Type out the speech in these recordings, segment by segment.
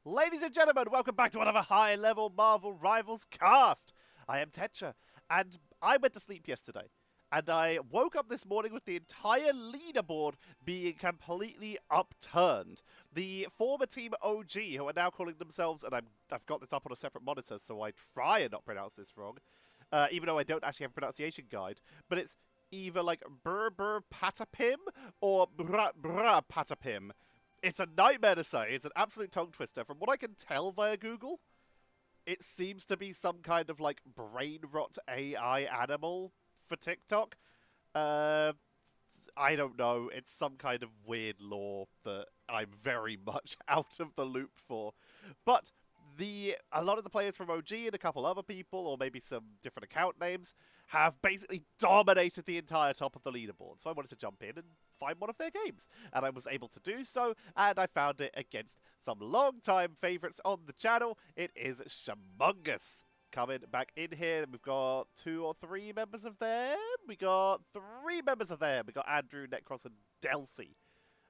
Ladies and gentlemen, welcome back to another high-level Marvel Rivals cast. I am Tetcher, and I went to sleep yesterday. And I woke up this morning with the entire leaderboard being completely upturned. The former Team OG, who are now calling themselves, and I've got this up on a separate monitor, so I try and not pronounce this wrong, even though I don't actually have a pronunciation guide, but it's either like patapim or patapim. It's a nightmare to say. It's an absolute tongue twister. From what I can tell via Google, it seems to be some kind of like brain rot AI animal for TikTok. I don't know. It's some kind of weird lore that I'm very much out of the loop for. But a lot of the players from OG and a couple other people, or maybe some different account names, have basically dominated the entire top of the leaderboard. So I wanted to jump in and find one of their games. And I was able to do so, and I found it against some long-time favourites on the channel. It is schmungus. Coming back in here, we've got 2 or 3 members of them. We got 3 members of them. We got Andrew, Necros, and Delcy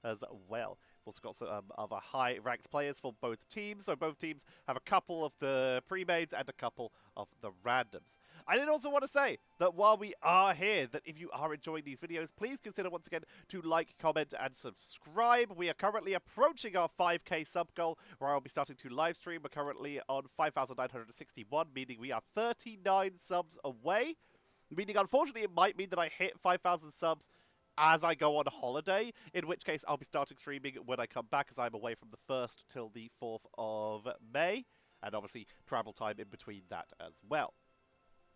as well. We've also got some other high-ranked players for both teams. So both teams have a couple of the pre-mades and a couple of the randoms. I did also want to say that while we are here, that if you are enjoying these videos, please consider once again to like, comment, and subscribe. We are currently approaching our 5k sub goal, where I'll be starting to live stream. We're currently on 5,961, meaning we are 39 subs away. Meaning, unfortunately, it might mean that I hit 5,000 subs as I go on holiday, in which case I'll be starting streaming when I come back, as I'm away from the 1st till the 4th of May, and obviously travel time in between that as well.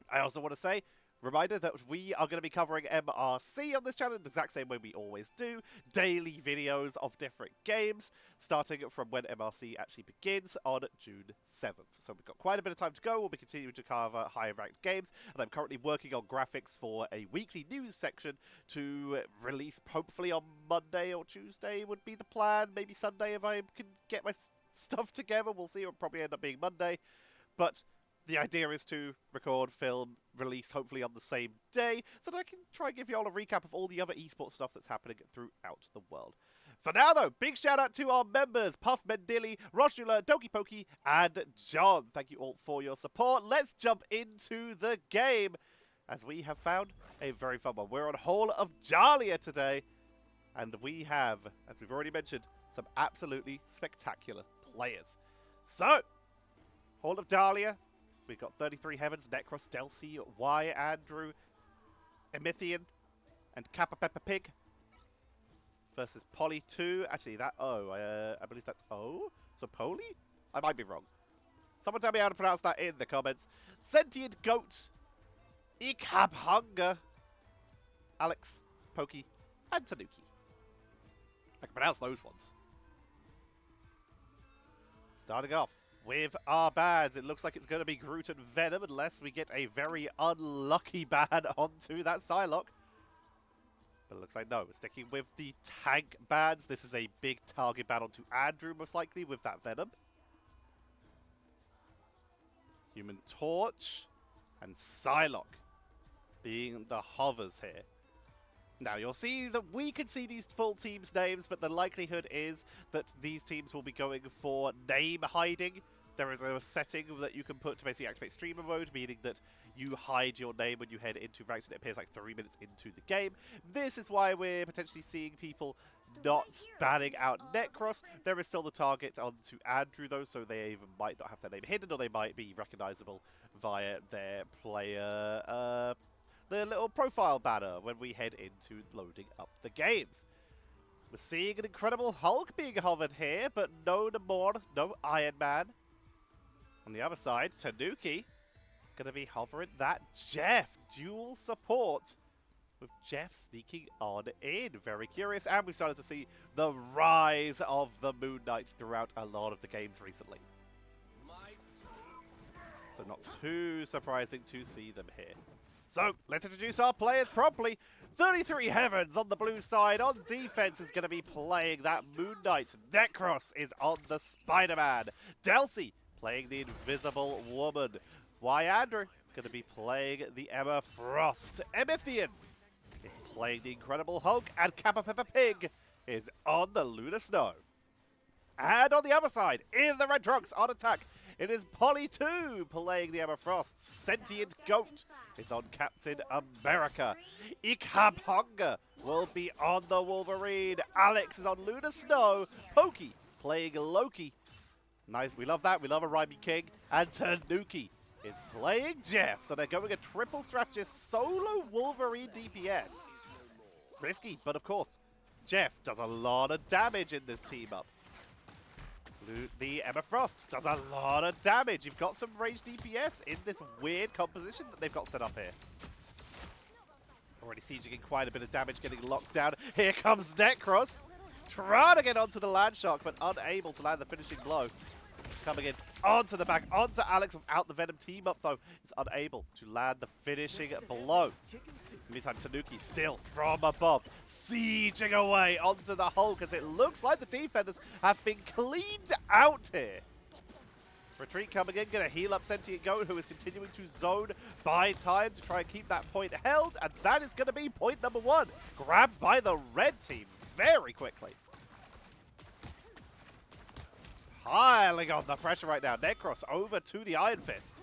I also want to say, reminder that we are going to be covering MRC on this channel in the exact same way we always do. Daily videos of different games, starting from when MRC actually begins on June 7th. So we've got quite a bit of time to go. We'll be continuing to cover higher ranked games, and I'm currently working on graphics for a weekly news section to release hopefully on Monday or Tuesday would be the plan. Maybe Sunday if I can get my stuff together. We'll see. It'll probably end up being Monday. But the idea is to record, film, release hopefully on the same day, so that I can try and give you all a recap of all the other esports stuff that's happening throughout the world. For now, though, big shout out to our members, Puff Mendili, Roshula, Doki Pokey, and John. Thank you all for your support. Let's jump into the game, as we have found a very fun one. We're on Hall of Jalia today, and we have, as we've already mentioned, some absolutely spectacular players. So, Hall of Dahlia. We've got 33 Heavens, Necros, Delcy, Y, Andrew, Emithion, and kappapeppapig versus Polly 2. Actually, that O. I believe that's O. So Polly? I might be wrong. Someone tell me how to pronounce that in the comments. Sentientgoat, IchHabHunger, Alex, Pokey, and Tanuki. I can pronounce those ones. Starting off with our bads, it looks like it's going to be Groot and Venom unless we get a very unlucky bad onto that Psylocke. But it looks like no, we're sticking with the tank bads. This is a big target bad onto Andrew most likely with that Venom. Human Torch and Psylocke being the hovers here. Now, you'll see that we can see these full teams' names, but the likelihood is that these teams will be going for name hiding. There is a setting that you can put to basically activate streamer mode, meaning that you hide your name when you head into ranked, and it appears like 3 minutes into the game. This is why we're potentially seeing people not banning out Necros. There is still the target onto Andrew, though, so they even might not have their name hidden, or they might be recognizable via their player the little profile banner when we head into loading up the games. We're seeing an Incredible Hulk being hovered here, but no Namor, no Iron Man. On the other side, Tanuki going to be hovering that Jeff. Dual support with Jeff sneaking on in. Very curious, and we started to see the rise of the Moon Knight throughout a lot of the games recently. So not too surprising to see them here. So, let's introduce our players properly. 33 Heavens on the blue side. On defense is going to be playing that Moon Knight. Necros is on the Spider-Man. Delcy playing the Invisible Woman. Y Andrew going to be playing the Emma Frost. Emithion is playing the Incredible Hulk. And kappapeppapig is on the Lunar Snow. And on the other side, in the red trunks on attack, it is Polly 2 playing the Emma Frost. Sentient Goat is on Captain America. IchHabHunger will be on the Wolverine. Alex is on Luna Snow. Pokey playing Loki. Nice, we love that. We love a rhyming king. And Tanuki is playing Jeff. So they're going a triple strategist solo Wolverine DPS. Risky, but of course, Jeff does a lot of damage in this team up. The Emma Frost does a lot of damage. You've got some ranged DPS in this weird composition that they've got set up here. Already sieging in quite a bit of damage, getting locked down. Here comes Necros, trying to get onto the land shark, but unable to land the finishing blow. Coming in onto the back, onto Alex without the Venom team up though. Is unable to land the finishing blow. Meantime, Tanuki still from above, sieging away onto the hole because it looks like the defenders have been cleaned out here. Retreat coming in, going to heal up Sentient Goat, who is continuing to zone by time to try and keep that point held, and that is going to be point number 1. Grabbed by the red team very quickly. Piling on the pressure right now. Necros over to the Iron Fist.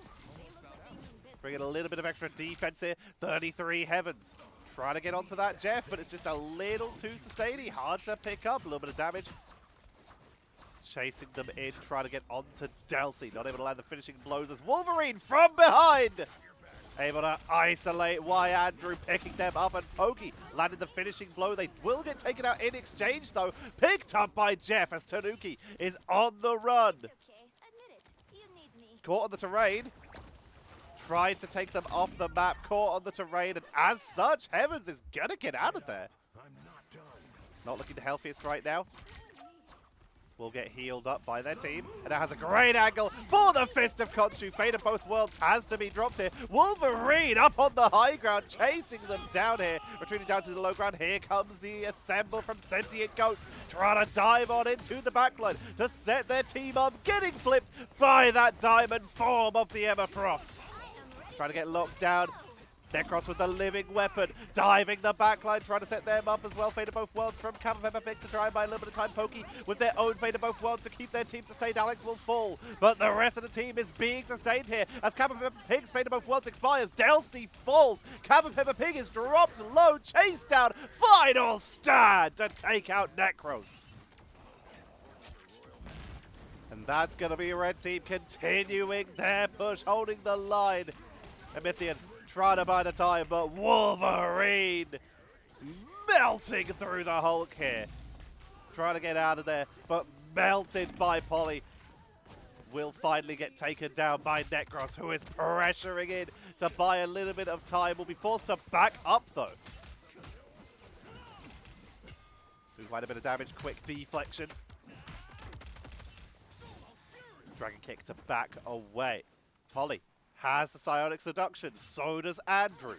Bringing a little bit of extra defense here. 33 Heavens. Trying to get onto that Jeff, but it's just a little too sustaining. Hard to pick up. A little bit of damage. Chasing them in. Trying to get onto Delcy. Not able to land the finishing blows as Wolverine from behind. Able to isolate Y Andrew, picking them up, and Pokey landed the finishing blow. They will get taken out in exchange, though. Picked up by Jeff as Tanuki is on the run. Caught on the terrain. Tried to take them off the map, caught on the terrain, and as such, Heavens is gonna get out of there. Not looking the healthiest right now. Will get healed up by their team, and it has a great angle for the Fist of Khonshu. Fate of Both Worlds has to be dropped here. Wolverine up on the high ground, chasing them down here, retreating down to the low ground. Here comes the Assemble from Sentient Goat, trying to dive on into the backline to set their team up, getting flipped by that diamond form of the Emma Frost. Trying to get locked down. Necros with the living weapon, diving the backline, trying to set them up as well. Fate of Both Worlds from kappapeppapig to try and buy a little bit of time. Pokey with their own Fate of Both Worlds to keep their team sustained. Alex will fall, but the rest of the team is being sustained here as kappapeppapig's Fate of Both Worlds expires. Delcy falls. kappapeppapig is dropped low, chased down. Final stand to take out Necros. And that's going to be a red team continuing their push, holding the line. Emithion trying to buy the time, but Wolverine melting through the Hulk here. Trying to get out of there, but melted by Polly. Will finally get taken down by Necros, who is pressuring in to buy a little bit of time. Will be forced to back up, though. Do quite a bit of damage, quick deflection. Dragon kick to back away. Polly has the psionic seduction, so does Andrew.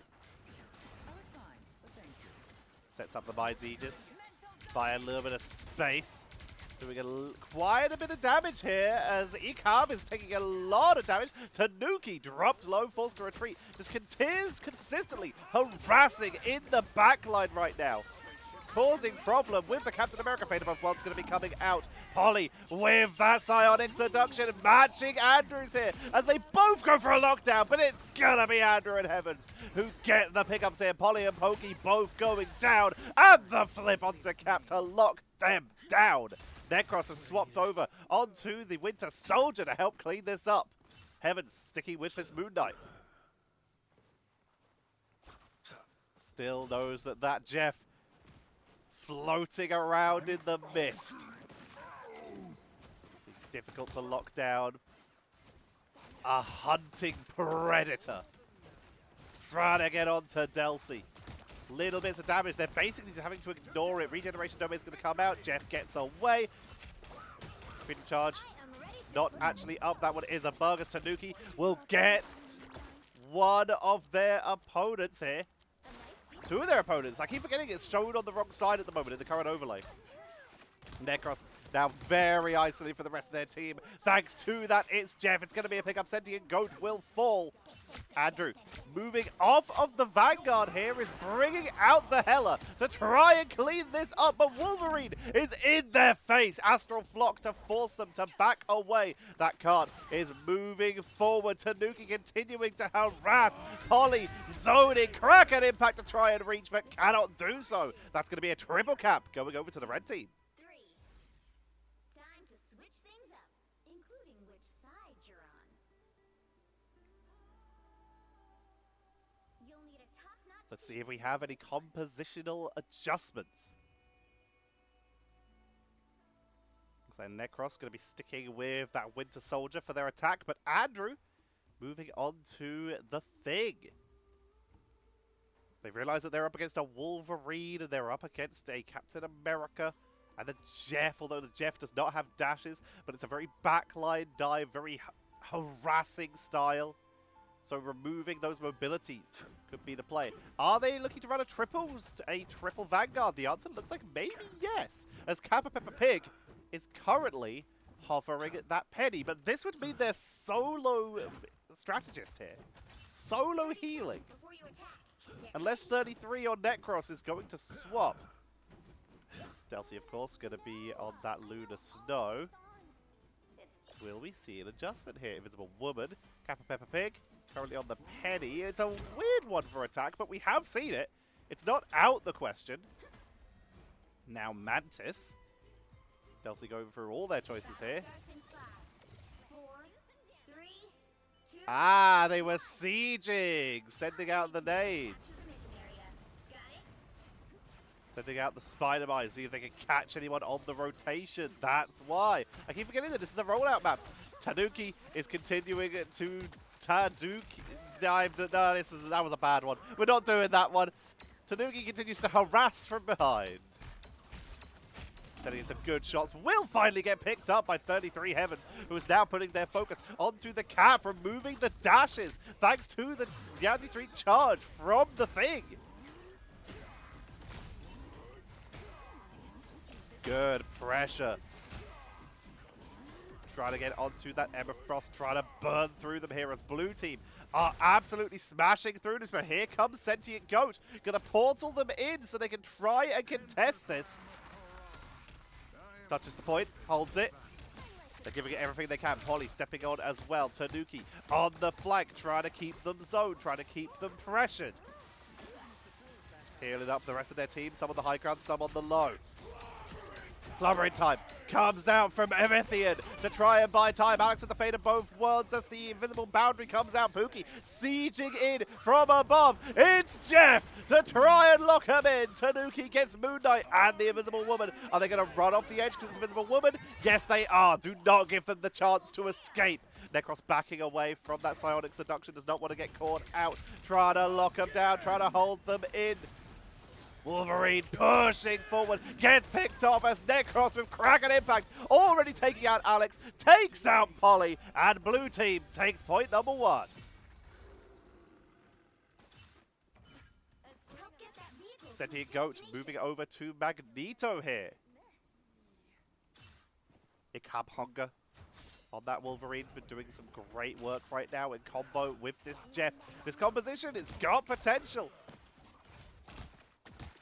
Sets up the Mind's Aegis, by a little bit of space. Doing quite a bit of damage here as IchHab is taking a lot of damage. Tanuki dropped low, forced to retreat. Just continues consistently harassing in the backline right now. Causing problem with the Captain America Fate of Both Worlds going to be coming out. Polly with that psionic seduction, matching Andrews here as they both go for a lockdown, but it's gonna be Andrew and Heavens who get the pickups here. Polly and Pokey both going down, and the flip onto Cap to lock them down. Necros has swapped over onto the Winter Soldier to help clean this up. Heavens sticking with this Moon Knight. Still knows that Jeff floating around in the mist. Difficult to lock down. A hunting predator. Trying to get onto Delcy. Little bits of damage. They're basically just having to ignore it. Regeneration Domain is going to come out. Jeff gets away. Freedom Charge. Not actually up. That one is a bug as Tanuki will get one of their opponents here. Two of their opponents. I keep forgetting it's shown on the wrong side at the moment in the current overlay. Necros Now very isolated for the rest of their team. Thanks to that, it's Jeff. It's going to be a pickup. Sentientgoat will fall. Andrew moving off of the Vanguard here is bringing out the Hella to try and clean this up, but Wolverine is in their face. Astral Flock to force them to back away. That card is moving forward. Tanuki continuing to harass. Polly zoning. Kraken Impact to try and reach, but cannot do so. That's going to be a triple cap going over to the red team. Time to switch things up, including which side you're on. You'll need a top-notch. Let's see if we have any compositional adjustments. Looks like Necros going to be sticking with that Winter Soldier for their attack, but Andrew moving on to the Thing. They realize that they're up against a Wolverine and they're up against a Captain America and the Jeff, although the Jeff does not have dashes, but it's a very backline dive, very harassing style. So removing those mobilities could be the play. Are they looking to run a triple Vanguard? The answer looks like maybe yes, as kappapeppapig is currently hovering at that penny, but this would mean their solo strategist here. Solo healing. Unless 33 on Necros is going to swap. Delcy, of course, going to be on that Lunar Snow. Will we see an adjustment here? Invisible Woman, kappapeppapig, currently on the penny. It's a weird one for attack, but we have seen it. It's not out the question. Now Mantis. Delcy going through all their choices here. Ah, they were sieging, sending out the nades. Sending out the spider mine, see if they can catch anyone on the rotation. That's why. I keep forgetting that this is a rollout map. Tanuki is continuing to Tanuki. No, that was a bad one. We're not doing that one. Tanuki continues to harass from behind. Setting in some good shots, will finally get picked up by 33 Heavens, who is now putting their focus onto the cap, removing the dashes, thanks to the Yazzie Street charge from the Thing. Good pressure. Trying to get onto that Emma Frost, trying to burn through them here as blue team are absolutely smashing through this, but here comes Sentientgoat, gonna portal them in so they can try and contest this. Touches the point, holds it. They're giving it everything they can. Polly stepping on as well. Tanuki on the flank, trying to keep them zoned, trying to keep them pressured. Healing up the rest of their team, some on the high ground, some on the low. Clubbering time comes out from Emithion to try and buy time. Alex with the fate of both worlds as the invisible boundary comes out. Pookie sieging in from above. It's Jeff to try and lock him in. Tanuki gets Moon Knight and the Invisible Woman. Are they going to run off the edge because it's Invisible Woman? Yes, they are. Do not give them the chance to escape. Necros backing away from that psionic seduction. Does not want to get caught out. Trying to lock them down. Trying to hold them in. Wolverine pushing forward, gets picked off as Necros with Kraken Impact, already taking out Alex, takes out Polly, and blue team takes point number 1. Sentientgoat moving over to Magneto here. IchHabHunger on that Wolverine's been doing some great work right now in combo with this Jeff. This composition, it's got potential.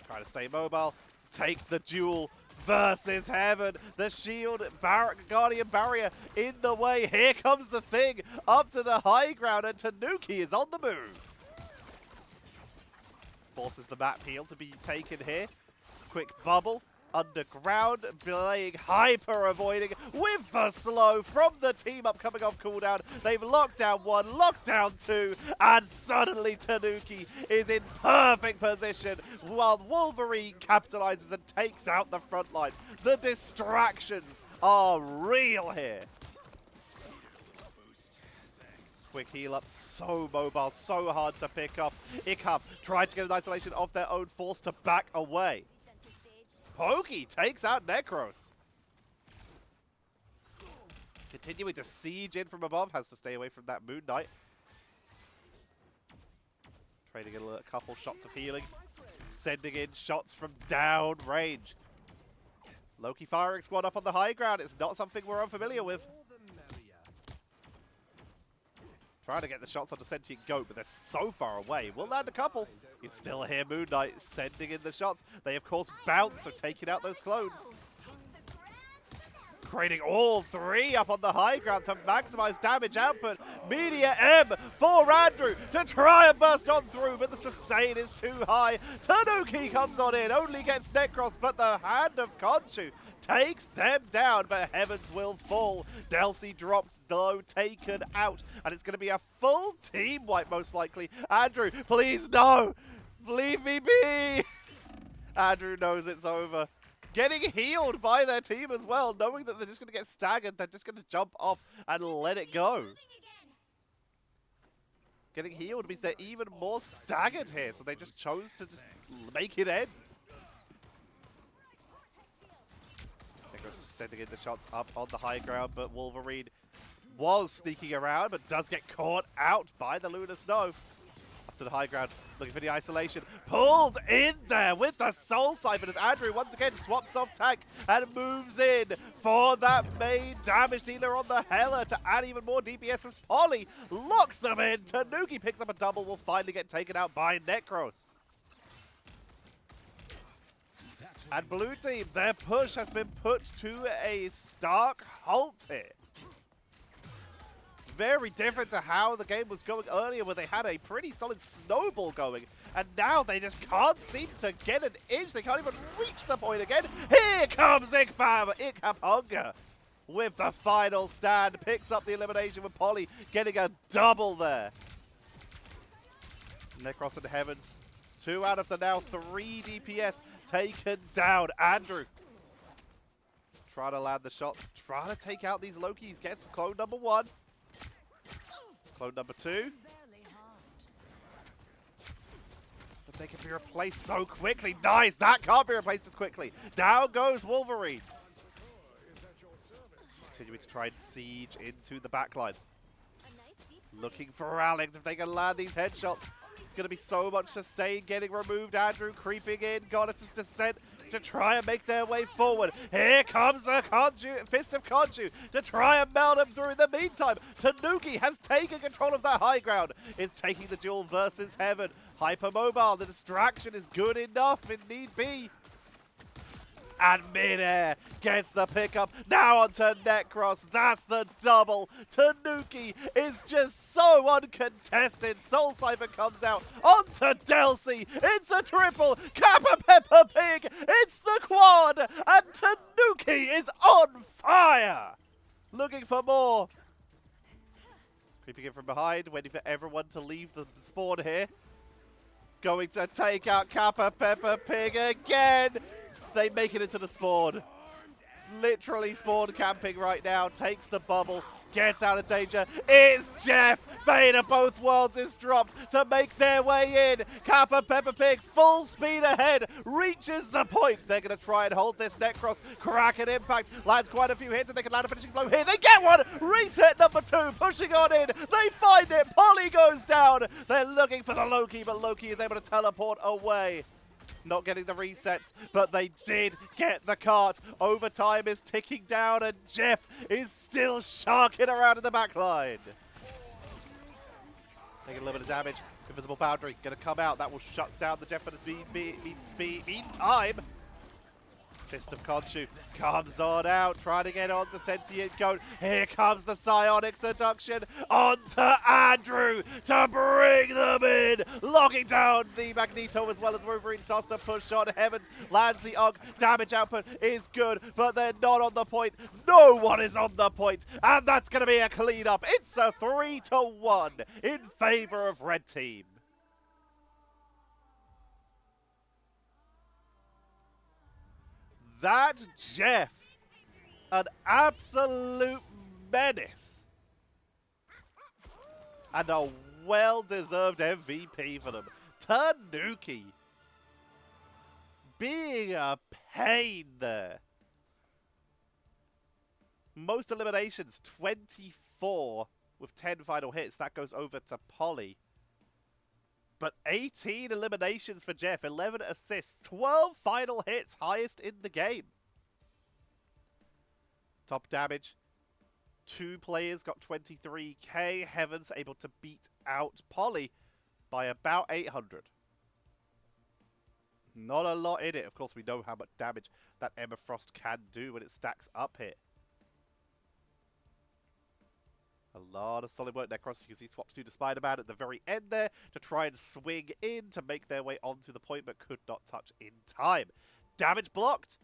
Trying to stay mobile, take the duel versus Heaven. The shield Guardian barrier in the way. Here comes the Thing up to the high ground, and Tanuki is on the move. Forces the map heal to be taken here. Quick bubble. Underground, playing hyper avoiding with the slow from the team up coming off cooldown. They've locked down 1, locked down 2, and suddenly Tanuki is in perfect position while Wolverine capitalizes and takes out the front line. The distractions are real here. Quick heal up, so mobile, so hard to pick up. IchHab tried to get an isolation of their own, forced to back away. Pokey takes out Necros. Continuing to siege in from above, has to stay away from that Moon Knight. Trading a couple shots of healing. Sending in shots from down range. Loki firing squad up on the high ground. It's not something we're unfamiliar with. Trying to get the shots onto Sentient Goat, but they're so far away. We'll land a couple. It's still here, Moon Knight sending in the shots. They, of course, bounce, so taking out those clones. Creating all three up on the high ground to maximize damage output. Media M for Andrew to try and burst on through, but the sustain is too high. Tanuki comes on in, only gets Necros, but the hand of Khonshu takes them down, but heavens will fall. Delcy dropped low, taken out, and it's going to be a full team wipe most likely. Andrew, please no! Leave me be! Andrew knows it's over. Getting healed by their team as well, knowing that they're just going to get staggered. They're just going to jump off and let it go. Getting healed means they're even more staggered here, so they just chose to just make it end. Necros sending in the shots up on the high ground, but Wolverine was sneaking around, but does get caught out by the Lunar Snow. Up to the high ground, looking for the isolation. Pulled in there with the Soul Siphon as Andrew once again swaps off tank and moves in for that main damage dealer on the Hella to add even more DPS as Polly locks them in. Tanuki picks up a double, will finally get taken out by Necros. And blue team, their push has been put to a stark halt here. Very different to how the game was going earlier, where they had a pretty solid snowball going, and now they just can't seem to get an inch. They can't even reach the point again. Here comes IchHabHunger with the final stand, picks up the elimination with Polly getting a double there. Necros in the heavens, 2 out of the now 3 DPS taken down. Andrew trying to land the shots, trying to take out these Lokis, gets clone number 1. Clone number 2. But they can be replaced so quickly. Nice! That can't be replaced as quickly. Down goes Wolverine. Continuing to try and siege into the backline. Looking for Alex if they can land these headshots. It's going to be so much sustain getting removed. Andrew creeping in. Goddess's Descent to try and make their way forward. Here comes the Fist of Khonshu to try and meld them through. In the meantime, Tanuki has taken control of that high ground. It's taking the duel versus Heaven. Hypermobile, the distraction is good enough if need be. And midair gets the pickup. Now onto Necros. That's the double. Tanuki is just so uncontested. Soul Siphon comes out onto Delcy. It's a triple. kappapeppapig. It's the quad. And Tanuki is on fire. Looking for more. Creeping in from behind. Waiting for everyone to leave the spawn here. Going to take out kappapeppapig again. They make it into the spawn. Literally spawn camping right now. Takes the bubble. Gets out of danger. It's Jeff. Fate of both worlds is dropped to make their way in. kappapeppapig full speed ahead. Reaches the point. They're going to try and hold this Necros. Crack and impact. Lands quite a few hits and they can land a finishing blow here. They get one. Reset number 2. Pushing on in. They find it. Polly goes down. They're looking for the Loki, but Loki is able to teleport away. Not getting the resets, but they did get the cart. Overtime is ticking down, and Jeff is still sharking around in the back line. Taking a little bit of damage. Invisible boundary going to come out. That will shut down the Jeff for the meantime. Fist of Khonshu comes on out, trying to get onto Sentient Goat. Here comes the Psionic Seduction onto Andrew to bring them in. Locking down the Magneto as well as Wolverine starts to push on Heavens. Lands the Ugg. Damage output is good, but they're not on the point. No one is on the point, and that's going to be a cleanup. It's a 3-1 in favor of Red Team. That Jeff, an absolute menace. And a well-deserved MVP for them. Tanuki being a pain there. Most eliminations, 24 with 10 final hits. That goes over to Polly. But 18 eliminations for Jeff, 11 assists, 12 final hits, highest in the game. Top damage. 2 players got 23k. Heaven's able to beat out Polly by about 800. Not a lot in it. Of course, we know how much damage that Emma Frost can do when it stacks up here. A lot of solid work. Necros, you can see swapped to the Spider-Man at the very end there to try and swing in to make their way onto the point, but could not touch in time. Damage blocked.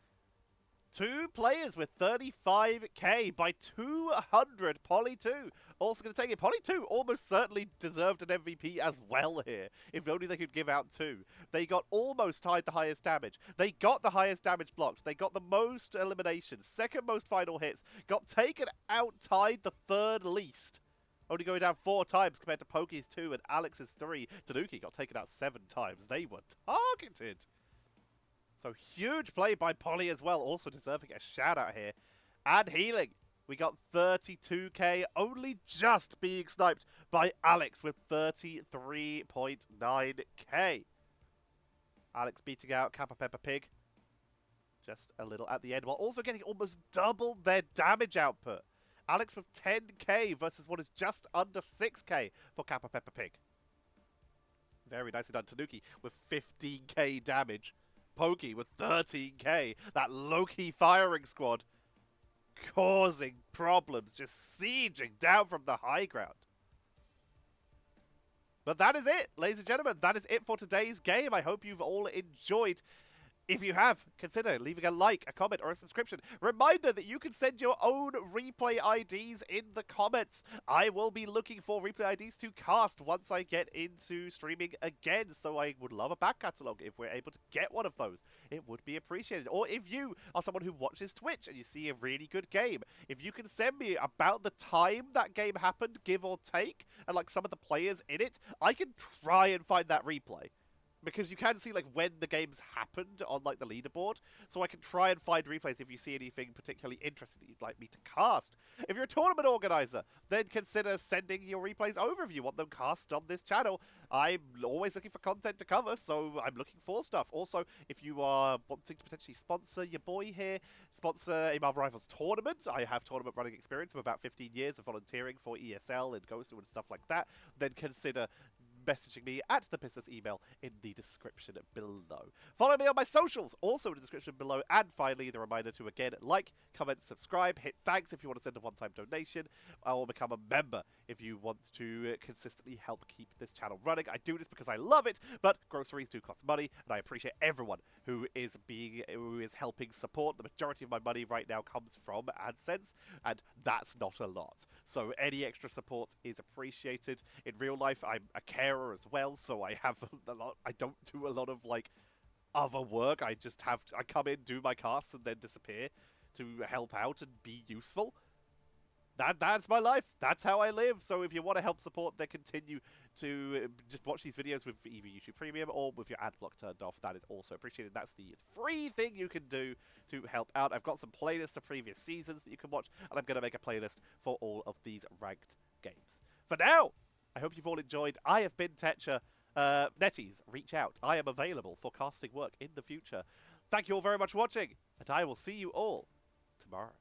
2 players with 35k by 200. Polly 2 also going to take it. Polly 2 almost certainly deserved an MVP as well here. If only they could give out 2. They got almost tied the highest damage. They got the highest damage blocked. They got the most eliminations. Second most final hits. Got taken out, tied the 3rd least. Only going down 4 times compared to Pokey's 2 and Alex's 3. Tanuki got taken out 7 times. They were targeted. So huge play by Polly as well, also deserving a shout out here. And healing, we got 32k, only just being sniped by Alex with 33.9k. Alex beating out kappapeppapig just a little at the end, while also getting almost double their damage output. Alex with 10k versus what is just under 6k for kappapeppapig. Very nicely done. Tanuki with 15k damage. Pokey with 13k. That low-key firing squad causing problems, just sieging down from the high ground. But that is it, ladies and gentlemen. That is it for today's game. I hope you've all enjoyed. If you have, consider leaving a like, a comment, or a subscription. Reminder that you can send your own replay IDs in the comments. I will be looking for replay IDs to cast once I get into streaming again, so I would love a back catalogue if we're able to get one of those. It would be appreciated. Or if you are someone who watches Twitch and you see a really good game, if you can send me about the time that game happened, give or take, and like some of the players in it, I can try and find that replay. Because you can see like when the games happened on like the leaderboard, so I can try and find replays if you see anything particularly interesting that you'd like me to cast. If you're a tournament organizer, then consider sending your replays over if you want them cast on this channel. I'm always looking for content to cover, so I'm looking for stuff. Also, if you are wanting to potentially sponsor your boy here, sponsor a Marvel Rivals tournament, I have tournament running experience of about 15 years of volunteering for ESL and Ghost and stuff like that, then consider messaging me at the business email in the description below. Follow me on my socials, also in the description below. And finally, the reminder to again like, comment, subscribe, hit thanks if you want to send a one-time donation, or become a member if you want to consistently help keep this channel running. I do this because I love it, but groceries do cost money, and I appreciate everyone who is helping support. The majority of my money right now comes from AdSense, and that's not a lot. So any extra support is appreciated. In real life, I'm a carer as well, so I don't do a lot of like other work. I come in, do my casts, and then disappear to help out and be useful. That's my life. That's how I live. So if you want to help support, then continue to just watch these videos with either YouTube Premium or with your ad block turned off. That is also appreciated. That's the free thing you can do to help out. I've got some playlists of previous seasons that you can watch, and I'm going to make a playlist for all of these ranked games. For now, I hope you've all enjoyed. I have been Tetcher. Netties, reach out. I am available for casting work in the future. Thank you all very much for watching, and I will see you all tomorrow.